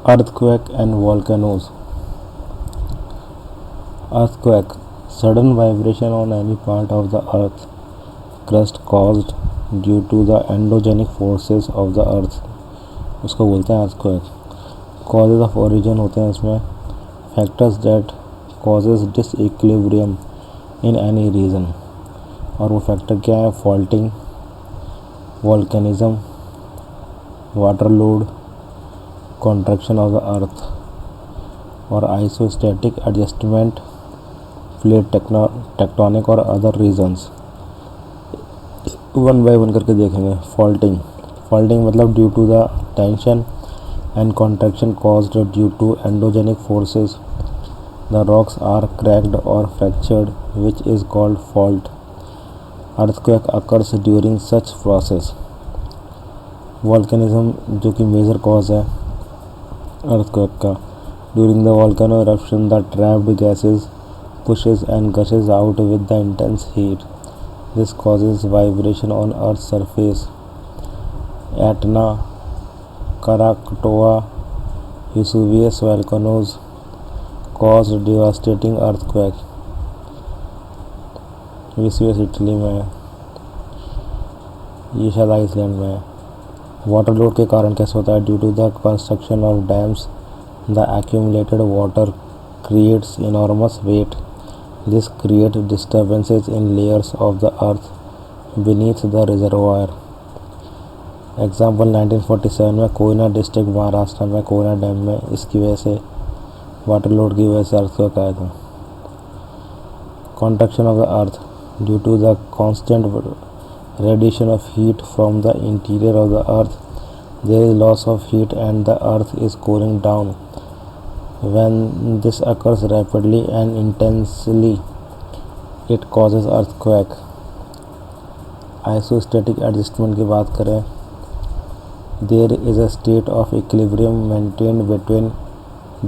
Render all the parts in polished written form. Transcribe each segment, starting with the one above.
Earthquake and volcanoes. Earthquake, sudden vibration on any part of the earth crust caused due to the endogenic forces of the earth, उसको बोलते हैं earthquake. Causes of origin होते हैं इसमें factors that causes disequilibrium in any region, और वो factor क्या है? Faulting, volcanism, water load, contraction of the earth और आइसोस्टैटिक एडजस्टमेंट, प्लेट टेक्टोनिक और other reasons. One by one करके देखेंगे. फॉल्टिंग मतलब due to the tension and contraction caused due to endogenic forces the rocks are cracked और fractured which is called fault. Earthquake occurs during such process. Volcanism जो कि major cause है earthquake का. During the volcano eruption the trapped gases pushes and gushes out with the intense heat. This causes vibration on Earth's surface. Etna, Krakatoa, Vesuvius volcanoes caused devastating earthquake. Vesuvius Italy में है, ये शायद Iceland में है. Water load के कारण कैसे होता है? Due to the construction of dams the accumulated water creates enormous weight. This create disturbances in layers of the earth beneath the reservoir. Example 1947 में कोयना डिस्ट्रिक्ट महाराष्ट्र में कोयना डैम में इसकी वजह से वाटर लोड की वजह से अर्थक्वेक आया था. Contraction of the earth due to the constant radiation of heat from the interior of the earth, there is loss of heat and the earth is cooling down. When this occurs rapidly and intensely, it causes earthquake. Isostatic adjustment की बात करें, there is a state of equilibrium maintained between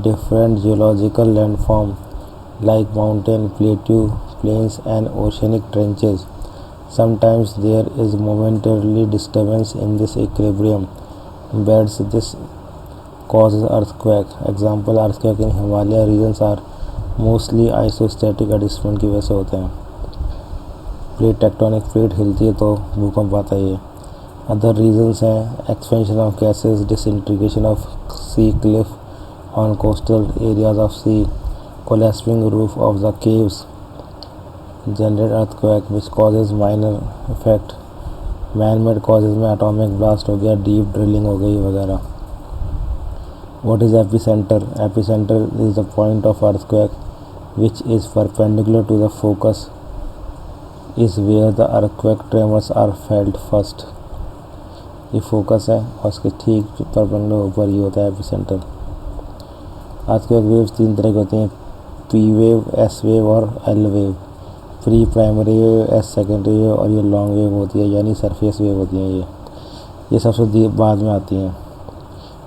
different geological landforms like mountain, plateau, plains and oceanic trenches. Sometimes there is momentary disturbance in this equilibrium beds. This causes earthquake. Example, earthquake in Himalaya regions are mostly isostatic adjustment की वजह से होते हैं. Plate tectonic plate हिलती है तो भूकंप आता है. ये अदर रीजन्स हैं expansion of gases, disintegration of sea cliff on coastal areas of sea, collapsing roof of the caves generate earthquake which causes minor effect. Man-made causes में atomic blast हो गया, deep drilling हो गई वगैरह. What is epicenter? Epicenter is the point of earthquake which is perpendicular to the focus, is where the earthquake tremors are felt first. ये focus है और उसके ठीक परपेंडिकुलर ऊपर ही होता है एपिसेंटर. earthquake waves तीन तरह की होती हैं, P वेव, S वेव और L wave. Pre primary wave, S secondary wave और ये लॉन्ग वेव होती है यानी सरफेस वेव होती हैं. ये सबसे बाद में आती हैं.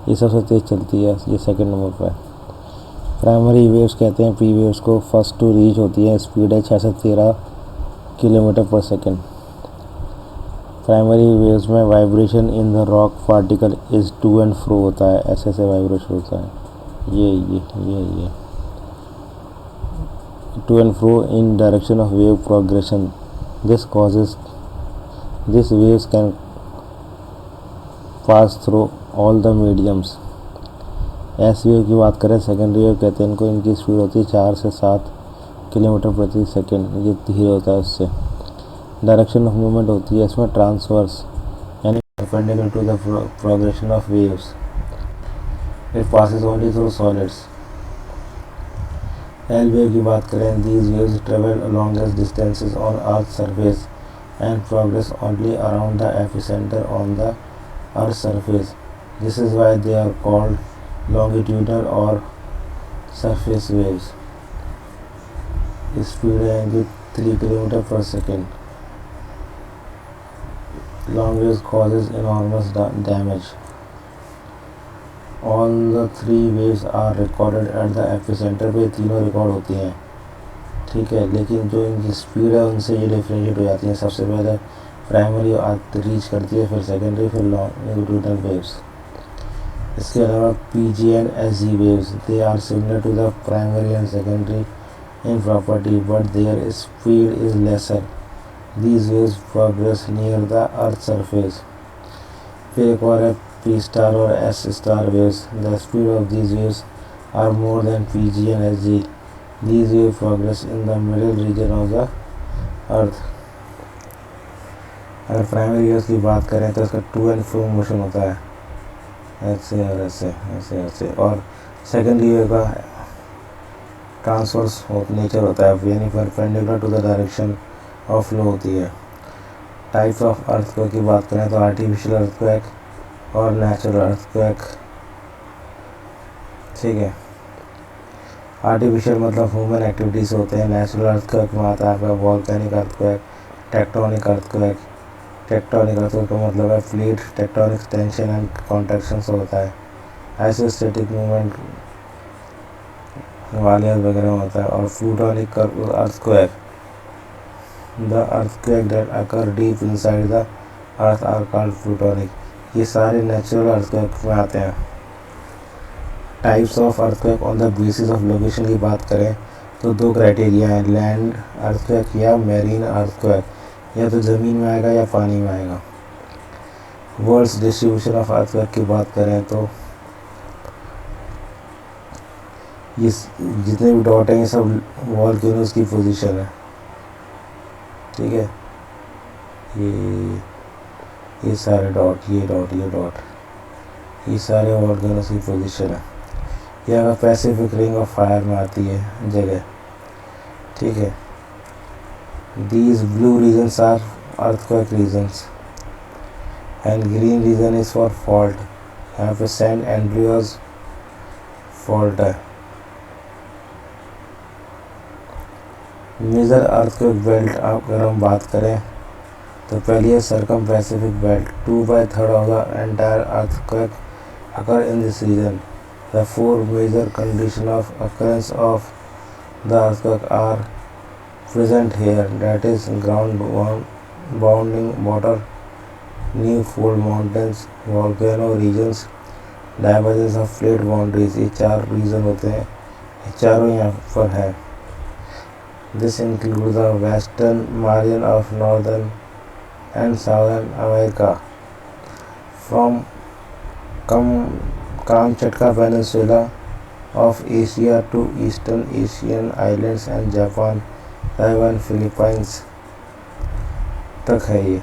ये सबसे तेज़ चलती है, ये सेकंड नंबर पर. प्राइमरी वेव्स कहते हैं प्री वेव्स को. फर्स्ट टू रीच होती है, स्पीड है 6 से 13 किलोमीटर पर सेकेंड. प्राइमरी वेव्स में vibration in the rock particle is to and fro होता है, ऐसे वाइब्रेशन होता है. ये to and fro in direction of wave progression. This waves can pass through all the mediums. S wave की बात करें, सेकेंडरी वेव कहते हैं इनको. इनकी स्पीड होती है 4 से 7 किलोमीटर प्रति सेकेंड. ये धीरे होता है उससे. डायरेक्शन ऑफ मूवमेंट होती है इसमें ट्रांसवर्स यानी perpendicular to the progression of waves. It passes only through solids. L wave की बात करें, these waves travel longest distances on Earth's surface and progress only around the epicenter on the Earth's surface. This is why they are called longitudinal or surface waves. Speed है इनकी 3 kilometre पर second. Long waves causes enormous damage. All the three waves are recorded at the epicenter. पे तीनों record होती हैं, ठीक है. लेकिन जो इनकी स्पीड है उनसे ये डिफ्रेंशिएट हो जाती हैं. सबसे पहले प्राइमरी रीच करती है, फिर सेकेंडरी, फिर लॉन्गिट्यूडनल वेव्स. इसके अलावा PG and SG waves, they are similar to the primary and secondary in property, but their speed is lesser. These waves progress near the Earth's surface. फिर एक और है P star और S star waves. The speed of these waves are more than PG and SG. These waves progress in the middle region of the Earth. अगर primary waves की बात करें तो इसका टू एंड फ्रो मोशन होता है, ऐसे और ऐसे ऐसे ऐसे, और सेकेंडरी वेव का ट्रांसवर्स नेचर होता है, यानी perpendicular to the direction of flow होती है। टाइप्स ऑफ अर्थक्वेक की बात करें तो आर्टिफिशियल अर्थक्वेक और नेचुरल अर्थक्वेक। ठीक है, आर्टिफिशियल मतलब ह्यूमन एक्टिविटीज़ होते हैं। नेचुरल अर्थक्वेक में आता है आपका volcanic earthquake, tectonic earthquake. Tectonic earthquake का मतलब है fluid tectonic tension and contraction से होता है। आइसोस्टैटिक मूवमेंट वाले वगैरह होता है। और plutonic earthquake, the earthquake that occur deep inside the earth are called plutonic. ये सारे नेचुरल अर्थक्वेक में आते हैं। Types of earthquake on the basis of location की बात करें तो दो क्राइटेरिया हैं, लैंड अर्थक्वेक या मैरीन अर्थक्वेक, या तो ज़मीन में आएगा या पानी में आएगा। वर्ल्ड्स डिस्ट्रीब्यूशन ऑफ अर्थक्वेक की बात करें तो ये जितने भी डॉट हैं ये सब वॉल्केनोज की पोजीशन है। ठीक है, ये सारे डॉट, ये डॉट, ये डॉट, ये सारे वॉल्केनोज की पोजीशन है। ये अगर पैसिफिक रिंग ऑफ फायर में आती है जगह। ठीक है, these blue regions are earthquake regions and green region is for fault। यहाँ पे सैंड एंड्रियाज फॉल्ट है। मेजर अर्थक्वेक बेल्ट अगर हम बात करें तो पहली है circum Pacific belt, 2/3 of the entire earthquake occur in this region। The four major conditions of occurrence of the earthquake are present here, that is ground bounding water, new fold mountains, volcano regions, divergence of plate boundaries। ये चार reason होते हैं, ये चारों यहाँ पर है। This includes the western margin of northern and southern America, from Kamchatka Peninsula of Asia to Eastern Asian islands and Japan, Taiwan, Philippines तक है ये।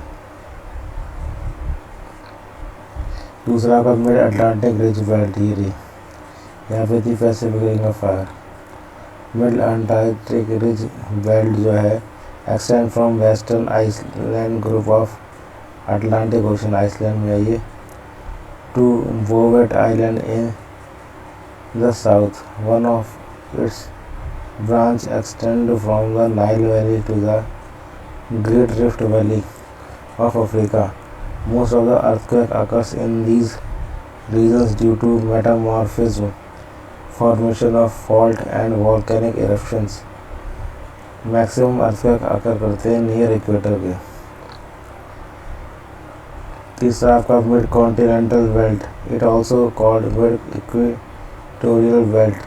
दूसरा का मिड अटलांटिक रिज बेल्ट, ये रही, यहाँ पे थी Pacific ring of fire. Mid Atlantic ridge belt जो है extend from western Iceland group of Atlantic ocean, Iceland में है ये, to Bouvet island in the south. One of its branch extend from the Nile Valley to the Great Rift Valley of Africa. Most of the earthquake occurs in these regions due to metamorphism, formation of fault and volcanic eruptions. Maximum earthquake occur करते हैं near equator के। तीसरा आपका mid continental belt, it also called mid equatorial belt.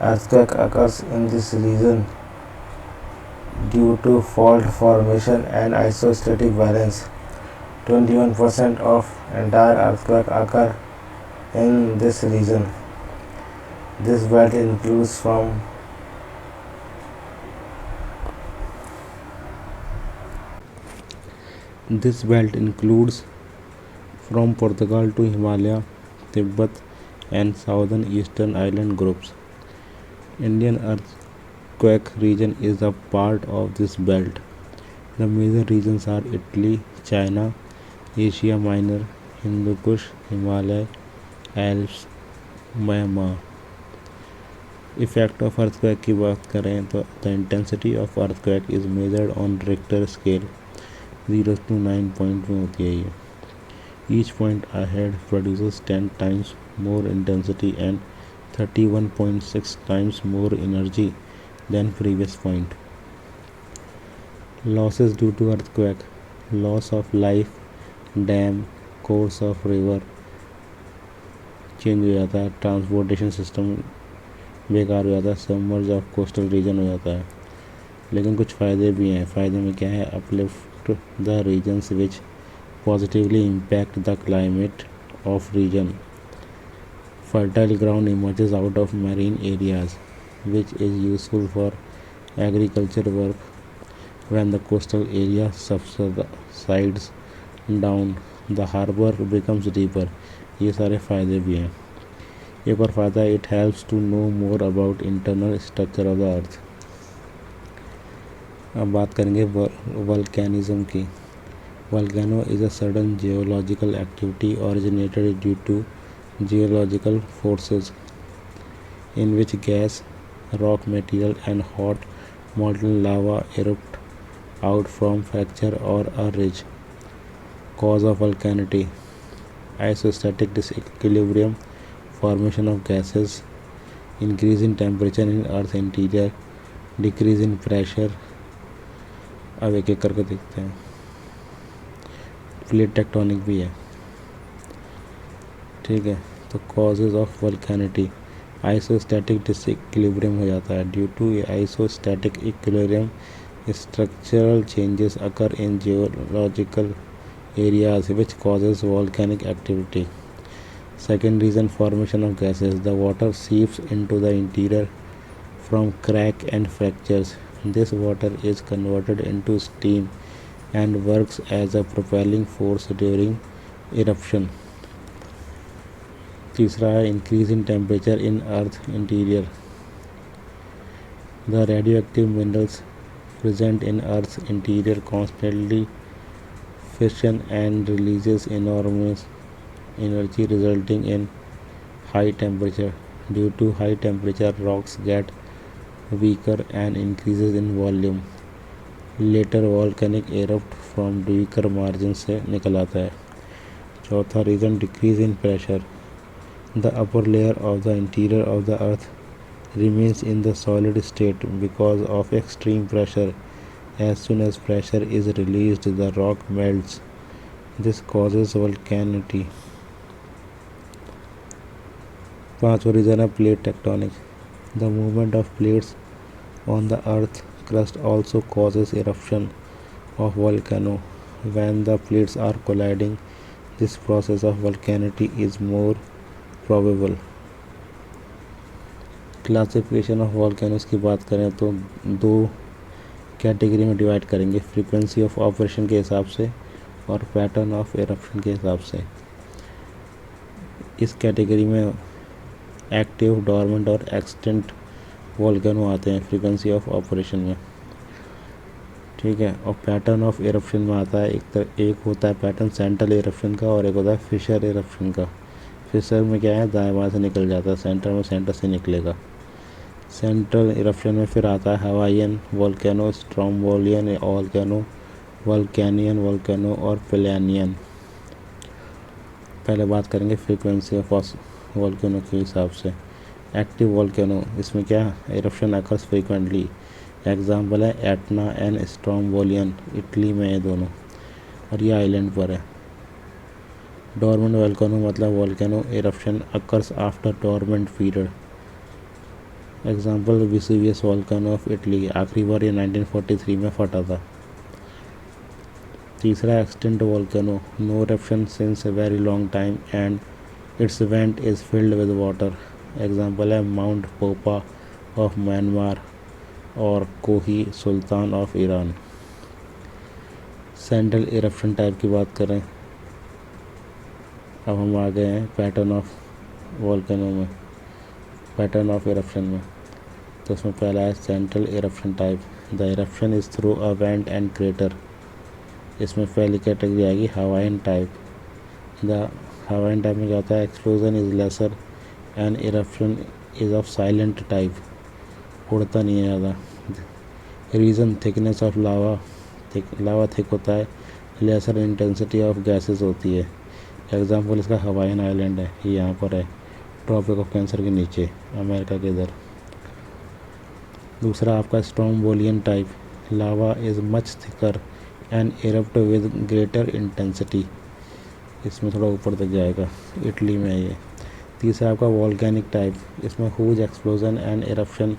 Earthquake occurs in this region due to fault formation and isostatic balance. 21% of entire earthquake occur in this region. This belt includes from Portugal to Himalaya, Tibet, and southern eastern island groups. Indian earthquake region is a part of this belt. The major regions are Italy, China, Asia Minor, Hindu Kush, Himalaya, Alps, Myanmar. Effect of earthquake की बात करें तो the intensity of earthquake is measured on Richter scale 0 to 9.1 होती है ये। Each point ahead produces 10 times more intensity and 31.6 times more energy than previous point. Losses due to earthquake: loss of life, dam, course of river, change हो जाता है, transportation system बेकार हो जाता है, सबमर्ज ऑफ कोस्टल रीजन हो जाता है। लेकिन कुछ फ़ायदे भी हैं। फ़ायदे में क्या है, uplift the regions which positively impact the climate of region, fertile ground emerges out of marine areas which is useful for agriculture work when the coastal area subsides down the harbor becomes deeper। ये सारे फ़ायदे भी हैं। एक और फ़ायदा, it helps to know more about internal structure of the earth. अब बात करेंगे वल्केनिज्म की। Volcano is a sudden geological activity originated due to geological forces in which gas, rock material and hot molten lava erupt out from fracture or a ridge. Cause of volcanicity: isostatic disequilibrium, formation of gases, increase in temperature in earth interior, decrease in pressure। अब एक एक करके देखते हैं। Plate tectonic भी है, ठीक है। तो causes of volcanicity, isostatic disequilibrium हो जाता है। Due to isostatic equilibrium structural changes occur in geological areas which causes volcanic activity. Second reason, formation of gases, the water seeps into the interior from crack and fractures, this water is converted into steam and works as a propelling force during eruption. तीसरा है increase in temperature in earth interior, the radioactive minerals present in earth interior constantly fission and releases enormous energy resulting in high temperature. Due to high temperature rocks get weaker and increases in volume, later volcanic erupt from weaker margin से निकल आता है। चौथा reason, decrease in pressure, the upper layer of the interior of the earth remains in the solid state because of extreme pressure. As soon as pressure is released, the rock melts. This causes volcanicity। पांचवा reason है plate tectonic, the movement of plates on the earth crust also causes eruption of volcano when the plates are colliding। This process of volcanicity is more probable. Classification of volcanoes की बात करें तो दो category में divide करेंगे, frequency of operation के हिसाब से और पैटर्न ऑफ एरप्शन के हिसाब से। इस कैटेगरी में एक्टिव, डॉर्मेंट और एक्सटेंट वॉल्केनो आते हैं फ्रीक्वेंसी ऑफ ऑपरेशन में, ठीक है। और पैटर्न ऑफ एरप्शन में आता है एक होता है पैटर्न सेंट्रल एरप्शन का और एक होता है फिशर एरप्शन का। फिशर में क्या है, दाएं बाएं से निकल जाता है, सेंटर में सेंटर से निकलेगा। सेंट्रल इरप्शन में फिर आता है हवाईयन वोल्केनो, स्ट्रोम्बोलियन वोल्केनो, वोल्केनियन वोल्केनो और प्लेनियन। पहले बात करेंगे फ्रीक्वेंसी ऑफ वोल्केनो के हिसाब से। एक्टिव वोल्केनो, इसमें क्या इरप्शन अकर्स फ्रीक्वेंटली, एग्जाम्पल है एटना एंड स्ट्रोम्बोलियन, इटली में ये दोनों, और ये आइलैंड पर है। डोरमेंट वोल्केनो मतलब volcano eruption occurs after dormant period, example Vesuvius volcano of Italy, आखिरी बार ये 1943 में फटा था। तीसरा extinct volcano, no eruption since a very long time and its vent is filled with water, example है माउंट पोपा ऑफ म्यांमार और Kohi Sultan of Iran. Central eruption type की बात करें, अब हम आ गए हैं पैटर्न ऑफ वोल्केनो में, पैटर्न ऑफ इरप्शन में। तो उसमें पहला है central eruption type, the eruption is through a went and crater. इसमें पहली कैटेगरी आएगी Hawaiian type. The Hawaiian type में क्या होता है, explosion is laser and eruption is of silent type, उड़ता नहीं है ज़्यादा। Reason, thickness of lava thick होता है, लेसर इंटेंसिटी ऑफ गैसेस होती है। एग्जाम्पल इसका हवाईन आइलैंड है, ये यहाँ पर है ट्रॉपिक ऑफ कैंसर के नीचे, अमेरिका के इधर। दूसरा आपका Strombolian type, lava is much thicker and erupt with greater intensity, इसमें थोड़ा ऊपर तक जाएगा, इटली में है ये। तीसरा आपका वॉल्केनिक टाइप, इसमें huge explosion and eruption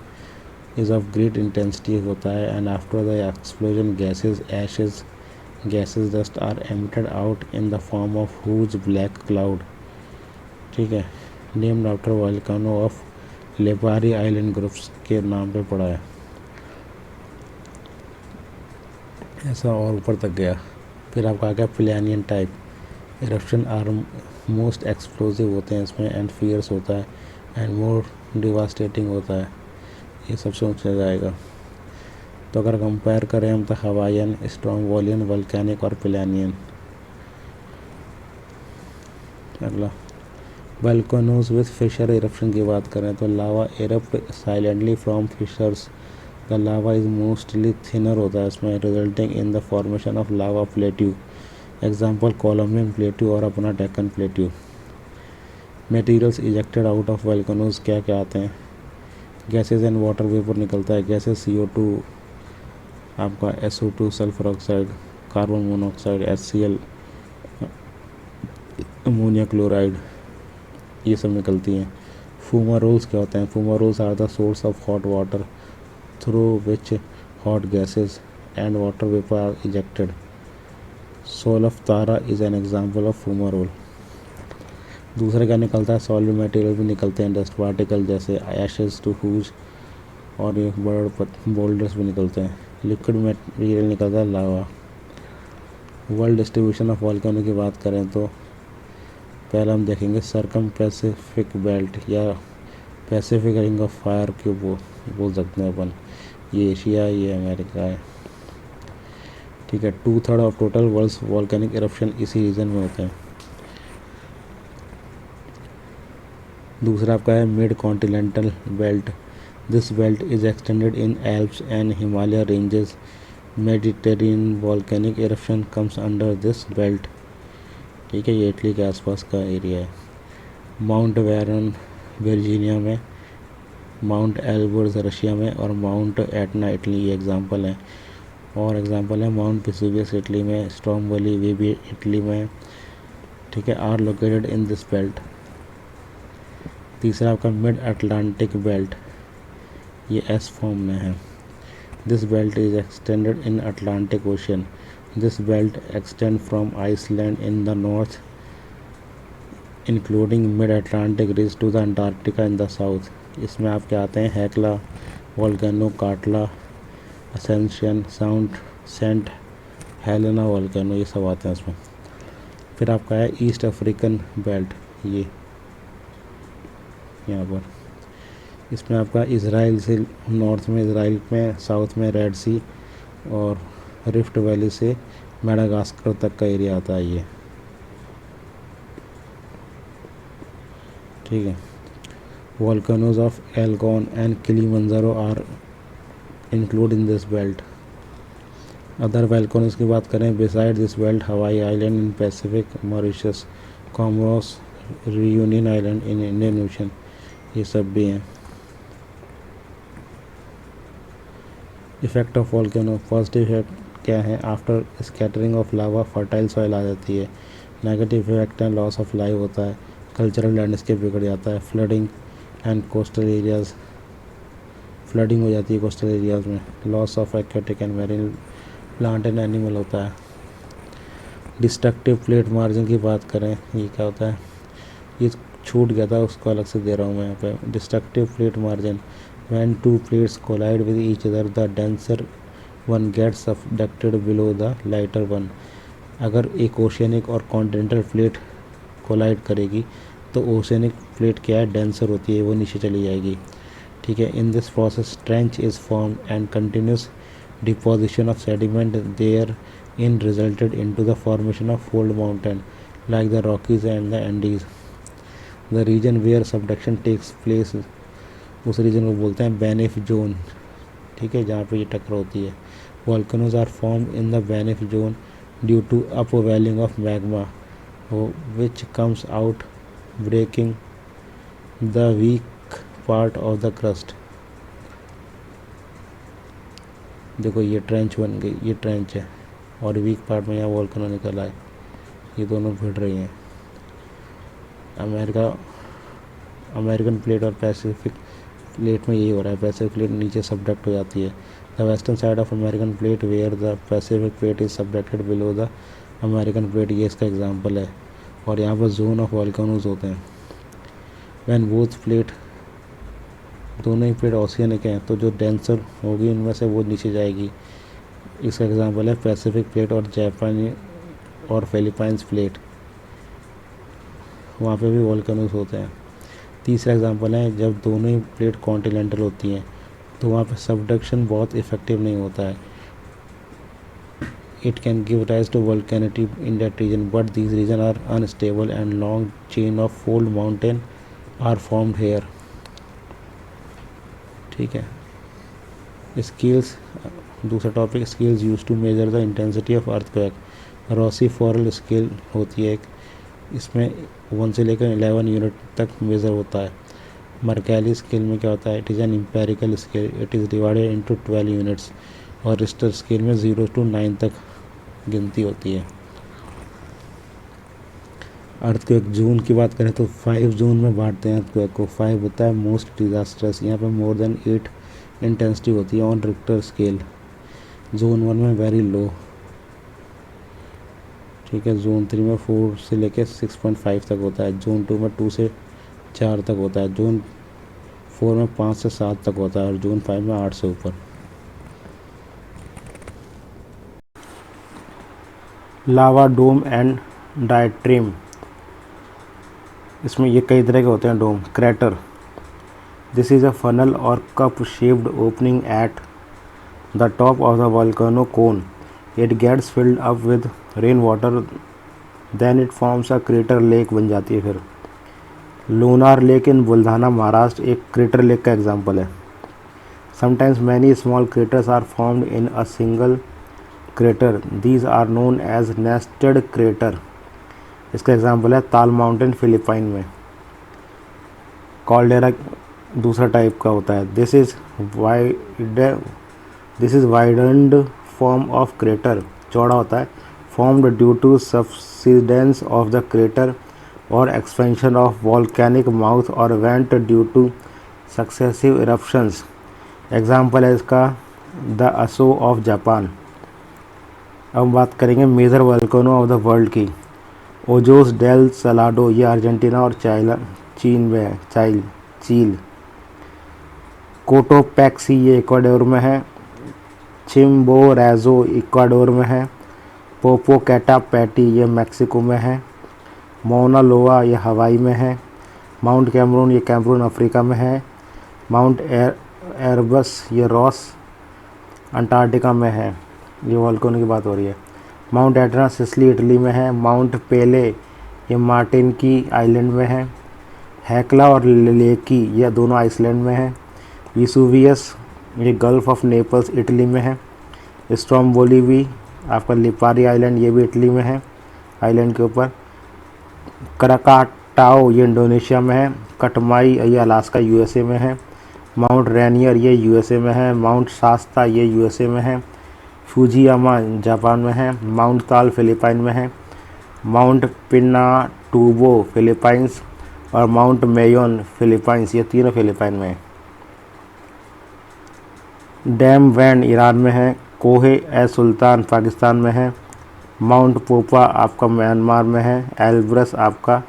is of great intensity होता है and after the explosion gases ashes gases dust are emitted out in the form of huge black cloud. ठीक है, named after volcano of Lipari island groups के नाम पे पड़ा है। ऐसा और ऊपर तक गया। फिर आपका आ गया Plinian type, eruption are most explosive होते हैं इसमें एंड फियर्स होता है एंड मोर डिवास्टेटिंग होता है, ये सबसे ऊँचा जाएगा। तो अगर कंपेयर करें हम तो हवाईयन, स्ट्रोम्बोलियन, वोल्केनिक और प्लेनियन। अगला वोल्केनोज विथ फिशर इरप्शन की बात करें तो lava erupt silently from fissures, the lava is mostly thinner होता है इसमें, resulting in the formation of lava plateau, example Columbian plateau और अपना Deccan plateau. Materials ejected out of volcanoes क्या क्या आते हैं, गैसेज एंड वाटर वेपर निकलता है, गैसेज CO2, आपका SO2 sulphur oxide, carbon monoxide HCl, ammonia chloride, ये सब निकलती हैं। फूमारोल्स क्या होते हैं, fumaroles are the source of hot water through which hot gases and water vapour are ejected, Solfatara is an example of fumarole. दूसरा क्या निकलता है, सॉलिड मटेरियल भी निकलते हैं, डस्ट पार्टिकल जैसे एशेज टू ह्यूज और ये बर्ड बोल्डर्स भी निकलते हैं। लिक्विड मटेरियल निकलता है लावा। वर्ल्ड डिस्ट्रीब्यूशन ऑफ वोल्केनो की बात करें तो पहला हम देखेंगे सर्कम पैसिफिक बेल्ट या पैसिफिक रिंग ऑफ फायर क्यों बोल सकते हैं अपन, ये एशिया ये अमेरिका है। ठीक है, 2/3 of total world's volcanic eruption इसी रीजन में होते हैं। दूसरा आपका है mid continental belt, this belt is extended in Alps and Himalaya ranges, Mediterranean volcanic eruption comes under this belt. ठीक है, ये इटली के आसपास का एरिया है। माउंट वेरन वर्जीनिया में, माउंट एल्बर्स रशिया में और माउंट एटना इटली, ये एग्जांपल है। और एग्जांपल है माउंट वेसुवियस इटली में, स्ट्रोम्बोली वे भी इटली में। ठीक है, are located in this belt. तीसरा आपका मिड अटलांटिक बेल्ट, ये S फॉर्म में है। This belt is extended in Atlantic ocean, this belt extend from Iceland in the north including mid Atlantic ridge to the Antarctica in the south. इसमें आपके आते हैं Hekla volcano, Katla, Ascension, sound, Saint Helena volcano, ये सब आते हैं इसमें। फिर आपका है ईस्ट अफ्रीकन बेल्ट, ये यहाँ पर, इसमें आपका इसराइल से नॉर्थ में, इसराइल में साउथ में रेड सी और रिफ्ट वैली से मेडागास्कर तक का एरिया आता है ये। ठीक है, volcanoes of Elgon and Kilimanjaro are include in this belt. Other volcanoes की बात करें beside this belt, Hawaii island in Pacific, Mauritius, Comoros, Reunion island in Indian ocean, ये सब भी हैं। Effect of volcano, positive effect क्या है, after scattering of lava fertile soil आ जाती है। नेगेटिव इफेक्ट है लॉस ऑफ लाइफ होता है, कल्चरल लैंडस्केप बिगड़ जाता है, flooding and coastal areas, flooding हो जाती है कोस्टल एरियाज में, loss of aquatic and marine plant and animal होता है। डिस्ट्रक्टिव प्लेट मार्जिन की बात करें, ये क्या होता है, ये छूट गया था उसको अलग से दे रहा हूँ मैं यहाँ पे। Destructive plate margin, when two plates collide with each other the denser one gets subducted below the lighter one। अगर एक ओशियनिक और कॉन्टिनेंटल प्लेट कोलाइड करेगी तो ओशियनिक प्लेट क्या है, डेंसर होती है, वो नीचे चली जाएगी। ठीक है, in this process trench is form and continuous deposition of sediment there in resulted into the formation of fold mountain like the Rockies and the Andes. The region where subduction takes place, उस region को बोलते हैं बेनिफ zone. ठीक है, जहाँ पे ये टक्कर होती है। Volcanoes are form in the Benioff zone due to upwelling of magma which comes out breaking the weak part of the crust. देखो ये ट्रेंच बन गई, ये ट्रेंच है और वीक पार्ट में यहाँ वोल्केनो निकल आए, ये दोनों भिड़ रही हैं। अमेरिका अमेरिकन प्लेट और पैसिफिक प्लेट में यही हो रहा है, पैसिफिक प्लेट नीचे सबडक्ट हो जाती है। The western side of American plate where the Pacific plate is subducted below the American plate, ये इसका एग्जाम्पल है। और यहाँ पर जोन ऑफ वॉल्केनोज होते हैं। वैन बोथ प्लेट, दोनों ही प्लेट ओशियनिक हैं, तो जो डेंसर होगी उनमें से वो नीचे जाएगी। इसका एग्जांपल है पैसिफिक प्लेट और जापानी और फिलीपाइंस प्लेट, वहाँ पे भी वॉल्केनोज होते हैं। तीसरा एग्जांपल है जब दोनों ही प्लेट कॉन्टिनेंटल होती हैं तो वहाँ पे सबडक्शन बहुत इफेक्टिव नहीं होता है। It can give rise to volcanicity in that region but these region are unstable and long chain of fold mountain are formed here. ठीक है। स्केल्स, दूसरा topic scales use to measure the intensity of earthquake. Rossi Forel scale होती है एक, इसमें 1 से लेकर 11 unit तक मेज़र होता है। मर्कैली स्केल में क्या होता है, it is an empirical scale, it is divided into 12 units. और रिश्टर स्केल में 0 to 9 तक गिनती होती है। अर्थक्वेक जून की बात करें तो 5 जून में बांटते हैं अर्थक्वेक को। 5 होता है मोस्ट डिजास्टर्स, यहाँ पे मोर देन 8 इंटेंसिटी होती है ऑन रिक्टर स्केल। जोन 1 में वेरी लो, ठीक है। जोन 3 में 4 से लेकर 6.5 तक होता है। जोन 2 में 2 से 4 तक होता है। जोन 4 में 5 से 7 तक होता है और जोन 5 में 8 से ऊपर। लावा डोम एंड डायट्रीम, इसमें ये कई तरह के होते हैं dome. Crater, this is a funnel और cup shaped opening at the top of the volcano cone. It gets filled up with rain water then it forms a crater lake बन जाती है फिर। Lunar lake in Buldhana Maharashtra एक crater lake का example है। Sometimes many small craters are formed in a single crater, these are known as nested crater. इसका example है Taal mountain Philippine में। कॉल्डेरा दूसरा टाइप का होता है। This is widened form of crater, चौड़ा होता है। Formed due to subsidence of the crater और एक्सपेंशन ऑफ वॉल्केनिक माउथ और vent due to successive eruptions. Example है इसका द असो ऑफ जापान। अब बात करेंगे major volcano of the world की। ओजोस डेल सलाडो, ये अर्जेंटीना और चीन में है, चील। कोटोपैक्सी, ये इक्वाडोर में है। चिम्बोराजो इक्वाडोर में है। पोपोकैटापैटी, ये मैक्सिको में है। मौना लोआ, ये हवाई में है। माउंट कैमरून, ये कैमरून अफ्रीका में है। माउंट एरबस, ये रॉस अंटार्कटिका में है। ये वॉल्केनो की बात हो रही है। माउंट एटना सिसिली इटली में है। माउंट पेले, ये मार्टिन की आइलैंड में है। हैकला और लेकी, ये दोनों आइसलैंड में है। विसुवियस, ये गल्फ ऑफ नेपल्स इटली में है। स्ट्रोम्बोली भी आपका लिपारी आइलैंड, ये भी इटली में है आइलैंड के ऊपर। कराकाटाओ, ये इंडोनेशिया में है। कटमाई, ये अलास्का यूएसए में है। माउंट रेनियर, ये यूएसए में है। माउंट शास्ता, ये यूएसए में है। फुजियामा जापान में है। माउंट ताल फिलीपाइन में है। माउंट पिनाटुबो फिलीपाइंस और माउंट मेयोन फिलीपाइंस, ये तीनों फिलीपाइन में है। डैम वैन ईरान में है। कोहे ए सुल्तान पाकिस्तान में है। माउंट पोपा आपका म्यांमार में है। एल्ब्रस आपका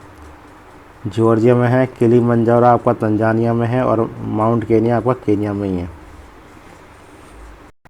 जॉर्जिया में है। किलिमंजारो आपका तंजानिया में है और माउंट केनिया आपका केनिया में ही है।